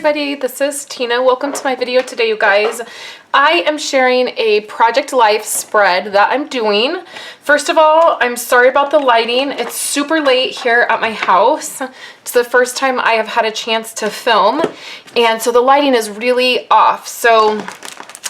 everybody, this is Tina. Welcome to my video today, you guys. I am sharing a Project Life spread that I'm doing. First of all, I'm sorry about the lighting. It's super late here at my house. It's the first time I have had a chance to film, and so the lighting is really off. So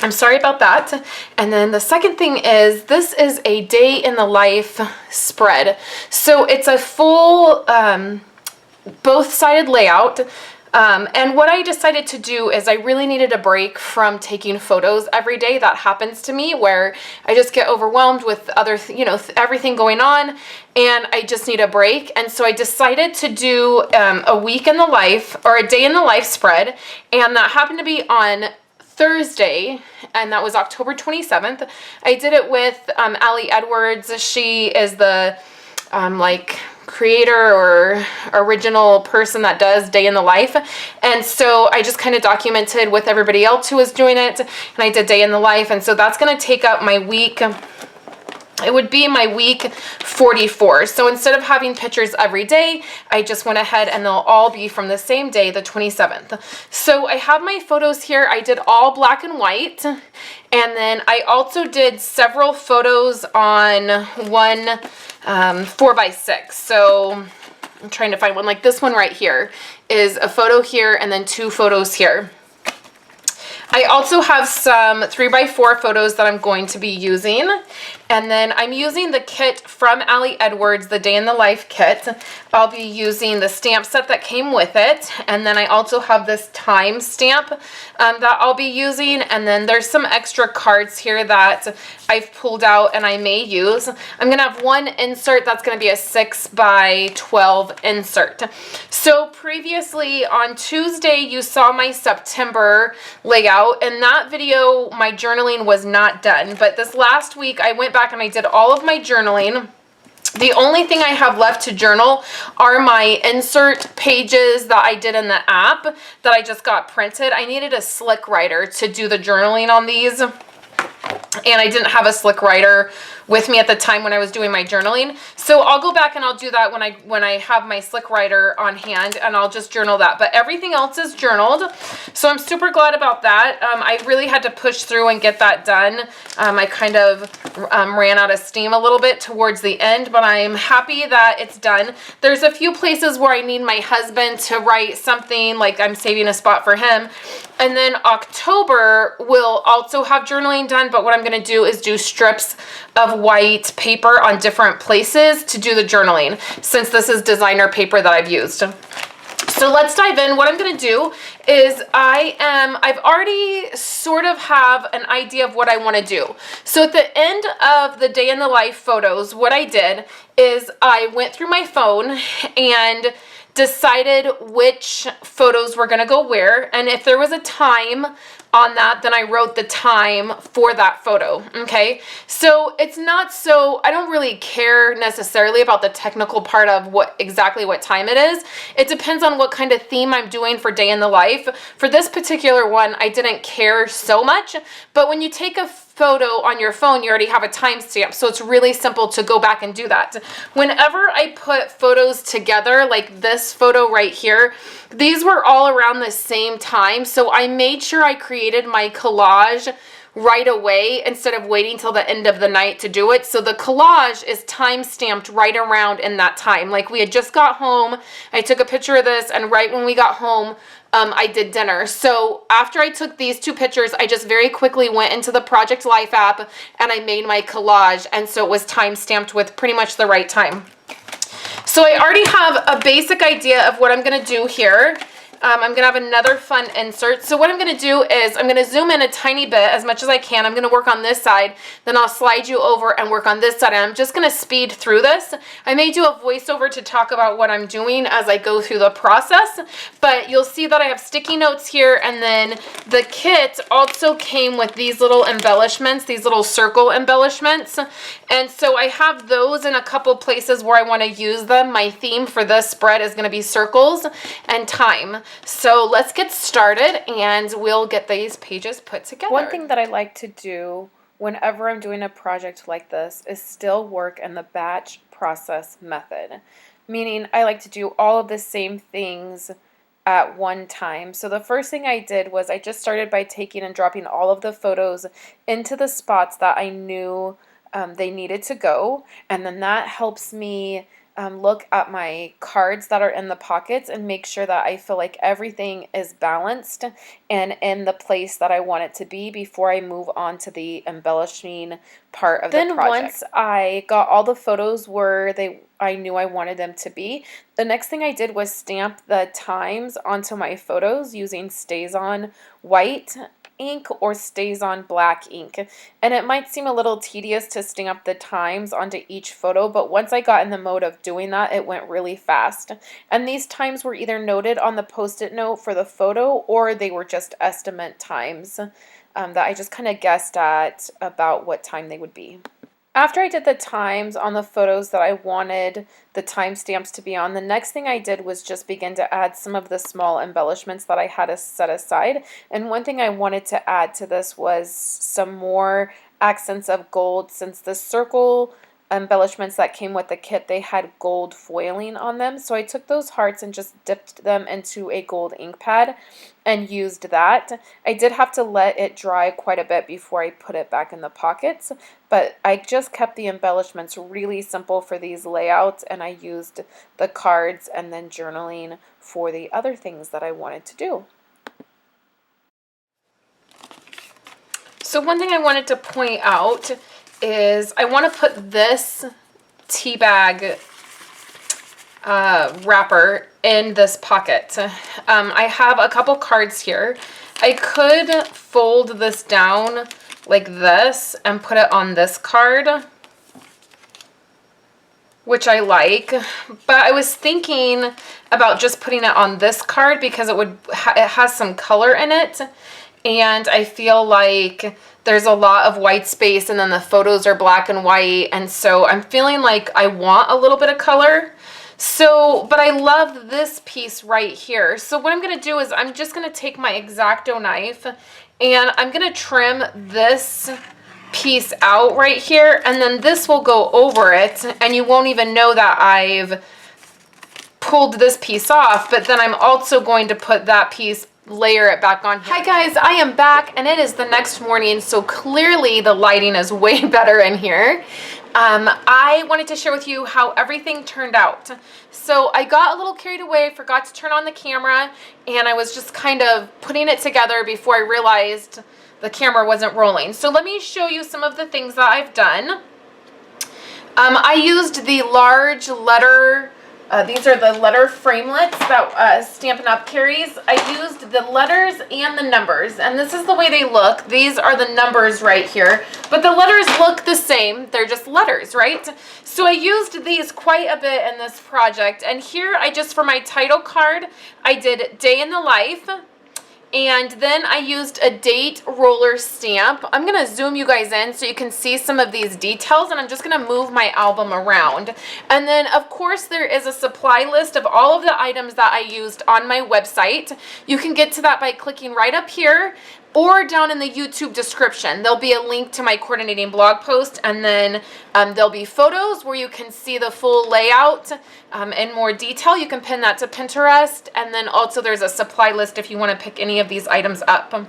I'm sorry about that. And then the second thing is, this is a day in the life spread. So it's a full both-sided layout. And what I decided to do is I really needed a break from taking photos every day. That happens to me where I just get overwhelmed with other, everything going on, and I just need a break. And so I decided to do a week in the life, or a day in the life spread, and that happened to be on Thursday, and that was October 27th. I did it with Ali Edwards. She is the creator or original person that does day in the life, and so I just kind of documented with everybody else who was doing it, and I did day in the life, and so that's going to take up my week. It would be my week 44. So instead of having pictures every day, I just went ahead and they'll all be from the same day, the 27th. So I have my photos here. I did all black and white. And then I also did several photos on one 4x6. So I'm trying to find one, like this one right here is a photo here and then two photos here. I also have some 3x4 photos that I'm going to be using. And then I'm using the kit from Ali Edwards, the Day in the Life kit. I'll be using the stamp set that came with it. And then I also have this time stamp that I'll be using. And then there's some extra cards here that I've pulled out and I may use. I'm going to have one insert that's going to be a 6x12 insert. So previously on Tuesday, you saw my September layout. In that video, my journaling was not done. But this last week, I went back and I did all of my journaling. The only thing I have left to journal are my insert pages that I did in the app that I just got printed. I needed a slick writer to do the journaling on these, and I didn't have a slick writer with me at the time when I was doing my journaling. So I'll go back and I'll do that when I have my slick writer on hand, and I'll just journal that. But everything else is journaled. So I'm super glad about that. I really had to push through and get that done. I kind of ran out of steam a little bit towards the end, but I'm happy that it's done. There's a few places where I need my husband to write something, like I'm saving a spot for him. And then October will also have journaling done, but what I'm going to do is do strips of white paper on different places to do the journaling, since this is designer paper that I've used. So let's dive in. What I'm going to do is I've already sort of have an idea of what I want to do. So at the end of the day in the life photos, what I did is I went through my phone and decided which photos were going to go where, and if there was a time on that, then I wrote the time for that photo. Okay, so it's not so, I don't really care necessarily about the technical part of exactly what time it is. It depends on what kind of theme I'm doing for day in the life. For this particular one, I didn't care so much, but when you take a photo on your phone, you already have a timestamp, so it's really simple to go back and do that. Whenever I put photos together, like this photo right here, these were all around the same time, so I made sure I created my collage right away instead of waiting till the end of the night to do it. So the collage is time stamped right around in that time. Like we had just got home, I took a picture of this, and right when we got home, I did dinner. So after I took these two pictures, I just very quickly went into the Project Life app and I made my collage, and so it was time stamped with pretty much the right time. So I already have a basic idea of what I'm going to do here. I'm going to have another fun insert. So what I'm going to do is I'm going to zoom in a tiny bit, as much as I can. I'm going to work on this side, then I'll slide you over and work on this side. And I'm just going to speed through this. I may do a voiceover to talk about what I'm doing as I go through the process, but you'll see that I have sticky notes here, and then the kit also came with these little embellishments, these little circle embellishments. And so I have those in a couple places where I want to use them. My theme for this spread is going to be circles and time. So let's get started and we'll get these pages put together. One thing that I like to do whenever I'm doing a project like this is still work in the batch process method. Meaning I like to do all of the same things at one time. So the first thing I did was I just started by taking and dropping all of the photos into the spots that I knew they needed to go. And then that helps me look at my cards that are in the pockets and make sure that I feel like everything is balanced and in the place that I want it to be before I move on to the embellishing part of the project. Then once I got all the photos where I knew I wanted them to be, the next thing I did was stamp the times onto my photos using StazOn white ink or StazOn black ink. And it might seem a little tedious to stamp the times onto each photo, but once I got in the mode of doing that, it went really fast. And these times were either noted on the post-it note for the photo, or they were just estimate times that I just kind of guessed at about what time they would be. After I did the times on the photos that I wanted the timestamps to be on, the next thing I did was just begin to add some of the small embellishments that I had set aside. And one thing I wanted to add to this was some more accents of gold, since the circle embellishments that came with the kit, they had gold foiling on them. So I took those hearts and just dipped them into a gold ink pad and used that. I did have to let it dry quite a bit before I put it back in the pockets, but I just kept the embellishments really simple for these layouts, and I used the cards and then journaling for the other things that I wanted to do. So one thing I wanted to point out is I want to put this tea bag wrapper in this pocket. I have a couple cards here. I could fold this down like this and put it on this card, which I like, but I was thinking about just putting it on this card because it has some color in it, and I feel like there's a lot of white space and then the photos are black and white, and so I'm feeling like I want a little bit of color. So, but I love this piece right here. So what I'm going to do is I'm just going to take my X-Acto knife and I'm going to trim this piece out right here, and then this will go over it and you won't even know that I've pulled this piece off, but then I'm also going to put that piece, layer it back on here. Hi guys, I am back and it is the next morning, so clearly the lighting is way better in here. I wanted to share with you how everything turned out. So I got a little carried away, forgot to turn on the camera, and I was just kind of putting it together before I realized the camera wasn't rolling. So let me show you some of the things that I've done. I used the large letter, these are the letter framelits that Stampin' Up carries. I used the letters and the numbers, and this is the way they look. These are the numbers right here, but the letters look the same. They're just letters, right? So I used these quite a bit in this project, and here I just, for my title card, I did Day in the Life, and then I used a date roller stamp. I'm going to zoom you guys in so you can see some of these details, and I'm just going to move my album around. And then, of course, there is a supply list of all of the items that I used on my website. You can get to that by clicking right up here or down in the YouTube description. There'll be a link to my coordinating blog post, and then there'll be photos where you can see the full layout in more detail. You can pin that to Pinterest, and then also there's a supply list if you want to pick any of these items up.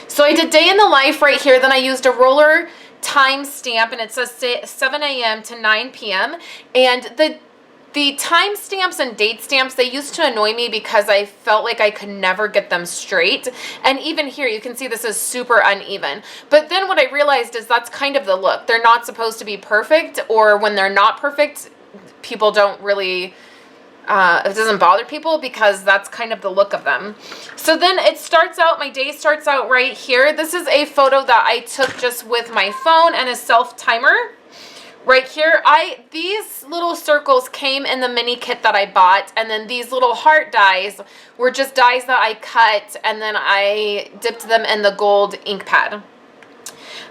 So I did Day in the Life right here, then I used a roller time stamp, and it says 7 a.m. to 9 p.m. And the time stamps and date stamps, they used to annoy me because I felt like I could never get them straight. And even here, you can see this is super uneven. But then what I realized is that's kind of the look. They're not supposed to be perfect, or when they're not perfect, people don't really, it doesn't bother people because that's kind of the look of them. So then it starts out, my day starts out right here. This is a photo that I took just with my phone and a self-timer. Right here, these little circles came in the mini kit that I bought, and then these little heart dies were just dies that I cut, and then I dipped them in the gold ink pad.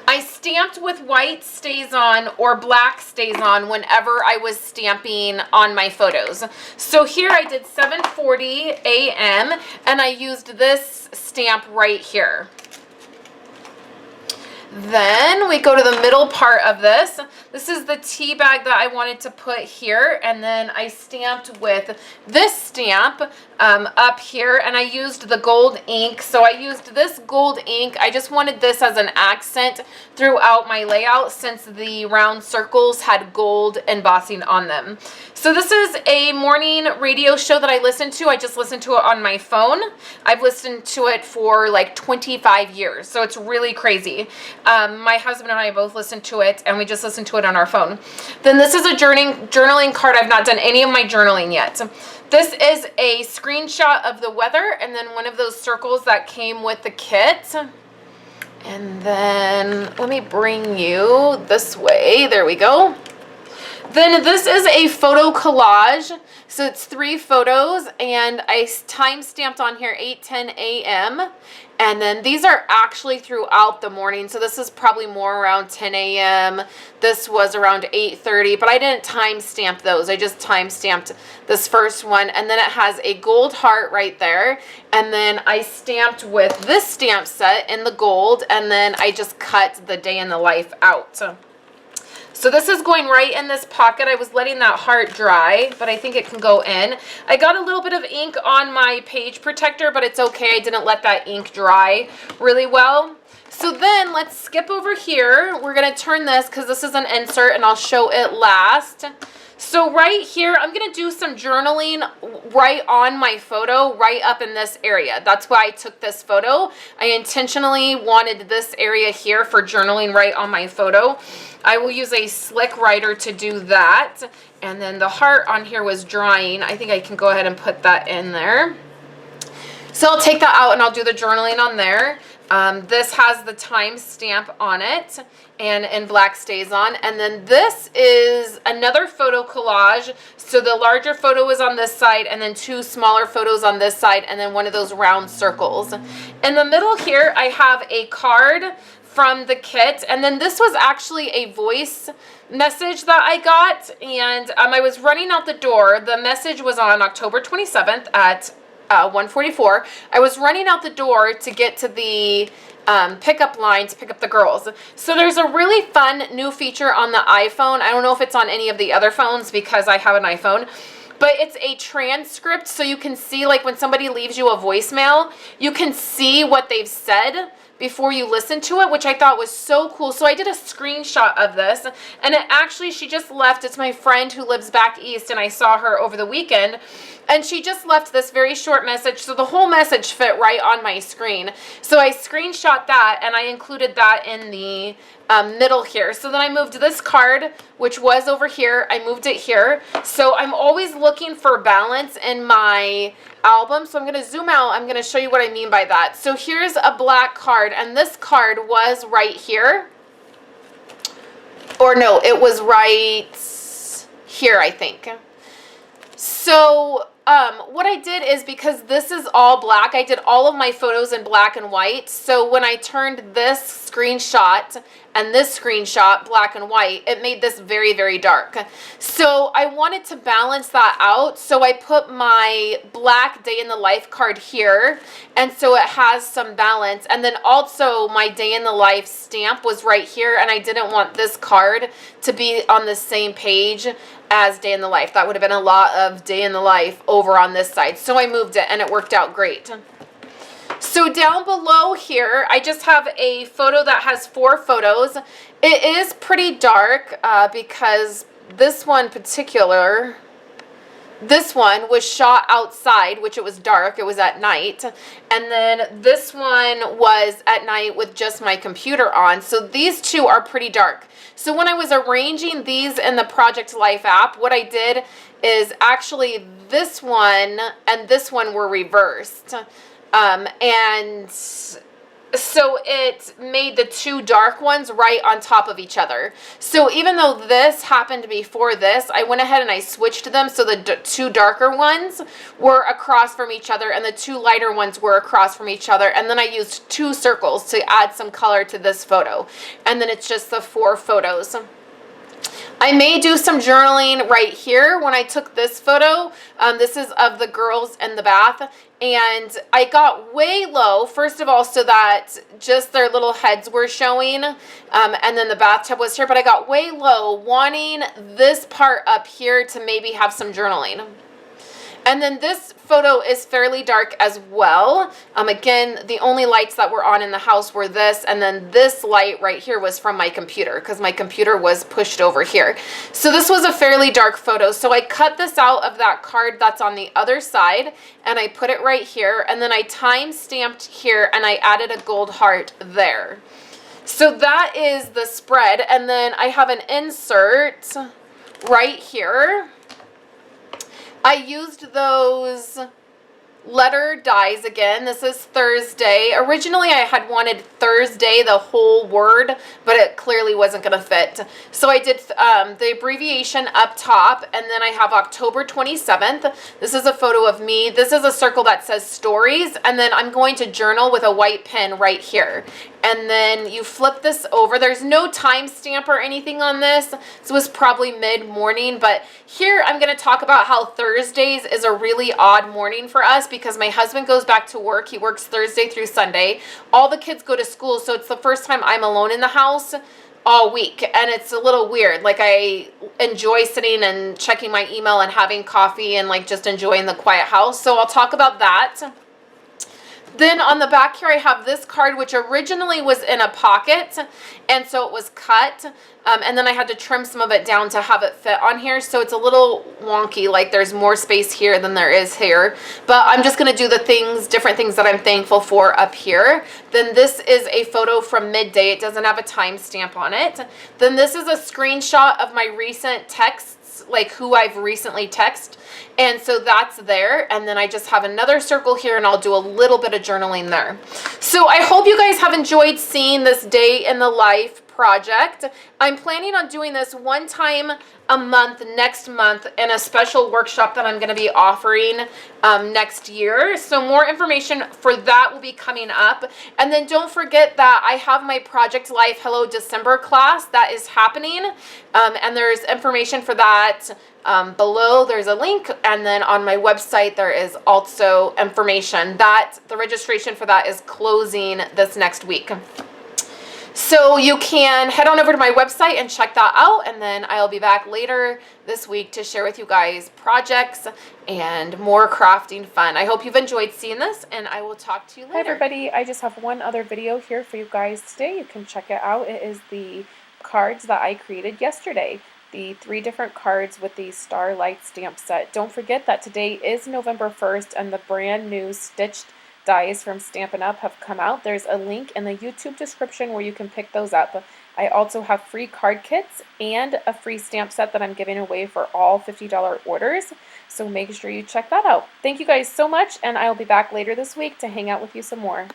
I stamped with white StazOn or black StazOn whenever I was stamping on my photos. So here I did 7:40 a.m. and I used this stamp right here. Then we go to the middle part of this. This is the tea bag that I wanted to put here, and then I stamped with this stamp up here, and I used the gold ink. So I used this gold ink. I just wanted this as an accent throughout my layout since the round circles had gold embossing on them. So this is a morning radio show that I listen to. I just listened to it on my phone. I've listened to it for like 25 years, so it's really crazy. My husband and I both listen to it, and we just listen to it on our phone. Then this is a journaling card. I've not done any of my journaling yet. This is a screenshot of the weather, and then one of those circles that came with the kit. And then let me bring you this way. There we go. Then this is a photo collage. So it's 3 photos, and I time stamped on here 8:10 a.m. And then these are actually throughout the morning. So this is probably more around 10 a.m. This was around 8:30, but I didn't time stamp those. I just time stamped this first one, and then it has a gold heart right there. And then I stamped with this stamp set in the gold, and then I just cut the day in the life out. So this is going right in this pocket. I was letting that heart dry, but I think it can go in. I got a little bit of ink on my page protector, but it's okay. I didn't let that ink dry really well. So then let's skip over here. We're going to turn this because this is an insert, and I'll show it last. So right here, I'm going to do some journaling right on my photo, right up in this area. That's why I took this photo. I intentionally wanted this area here for journaling right on my photo. I will use a slick writer to do that. And then the heart on here was drying. I think I can go ahead and put that in there. So I'll take that out and I'll do the journaling on there. This has the time stamp on it, and in black stays on. And then this is another photo collage. So the larger photo is on this side, and then 2 smaller photos on this side, and then one of those round circles. In the middle here, I have a card from the kit, and then this was actually a voice message that I got, and I was running out the door. The message was on October 27th at 1:44. I was running out the door to get to the pickup line to pick up the girls. So there's a really fun new feature on the iPhone. I don't know if it's on any of the other phones because I have an iPhone, but it's a transcript, so you can see, like, when somebody leaves you a voicemail, you can see what they've said before you listen to it, which I thought was so cool. So I did a screenshot of this, and it actually, she just left. It's my friend who lives back east, and I saw her over the weekend, and she just left this very short message. So the whole message fit right on my screen. So I screenshot that, and I included that in the middle here. So then I moved this card, which was over here. I moved it here. So I'm always looking for balance in my album. So I'm going to zoom out. I'm going to show you what I mean by that. So here's a black card, and this card was right here. Or no, it was right here, I think. So what I did is, because this is all black, I did all of my photos in black and white. So when I turned this screenshot and this screenshot black and white, it made this very, very dark. So I wanted to balance that out. So I put my black day in the life card here, and so it has some balance. And then also my day in the life stamp was right here, and I didn't want this card to be on the same page as day in the life. That would have been a lot of day in the life over on this side. So I moved it, and it worked out great. So down below here, I just have a photo that has 4 photos. It is pretty dark because this one was shot outside, which it was dark. It was at night. And then this one was at night with just my computer on. So these 2 are pretty dark. So when I was arranging these in the Project Life app, what I did is actually this one and this one were reversed. And so it made the 2 dark ones right on top of each other. So even though this happened before this, I went ahead and I switched them so the 2 darker ones were across from each other and the 2 lighter ones were across from each other. And then I used 2 circles to add some color to this photo. And then it's just the 4 photos. I may do some journaling right here when I took this photo. This is of the girls in the bath. And I got way low, first of all, so that just their little heads were showing. And then the bathtub was here. But I got way low wanting this part up here to maybe have some journaling. And then this photo is fairly dark as well. Again, the only lights that were on in the house were this, and then this light right here was from my computer because my computer was pushed over here. So this was a fairly dark photo. So I cut this out of that card that's on the other side, and I put it right here, and then I time stamped here, and I added a gold heart there. So that is the spread, and then I have an insert right here. I used those letter dies again. This is Thursday. Originally, I had wanted Thursday, the whole word, but it clearly wasn't going to fit. So I did the abbreviation up top, and then I have October 27th. This is a photo of me. This is a circle that says stories, and then I'm going to journal with a white pen right here. And then you flip this over. There's no timestamp or anything on this. This was probably mid-morning, but here I'm going to talk about how Thursdays is a really odd morning for us because my husband goes back to work. He works Thursday through Sunday. All the kids go to school, so it's the first time I'm alone in the house all week, and it's a little weird. Like, I enjoy sitting and checking my email and having coffee and like just enjoying the quiet house. So I'll talk about that. Then on the back here, I have this card, which originally was in a pocket, and so it was cut, and then I had to trim some of it down to have it fit on here, so it's a little wonky, like there's more space here than there is here, but I'm just going to do the things, different things that I'm thankful for up here. Then this is a photo from midday. It doesn't have a timestamp on it. Then this is a screenshot of my recent texts, like who I've recently texted, and so that's there. And then I just have another circle here, and I'll do a little bit of journaling there. So I hope you guys have enjoyed seeing this day in the life project. I'm planning on doing this one time a month next month in a special workshop that I'm going to be offering next year. So more information for that will be coming up. And then don't forget that I have my Project Life Hello December class that is happening. And there's information for that below. There's a link. And then on my website, there is also information that the registration for that is closing this next week. So you can head on over to my website and check that out, and then I'll be back later this week to share with you guys projects and more crafting fun. I hope you've enjoyed seeing this, and I will talk to you later. Hi everybody, I just have one other video here for you guys today. You can check it out. It is the cards that I created yesterday. The 3 different cards with the Starlight stamp set. Don't forget that today is November 1st, and the brand new stitched dies from Stampin' Up have come out. There's a link in the YouTube description where you can pick those up. I also have free card kits and a free stamp set that I'm giving away for all $50 orders. So make sure you check that out. Thank you guys so much, and I'll be back later this week to hang out with you some more.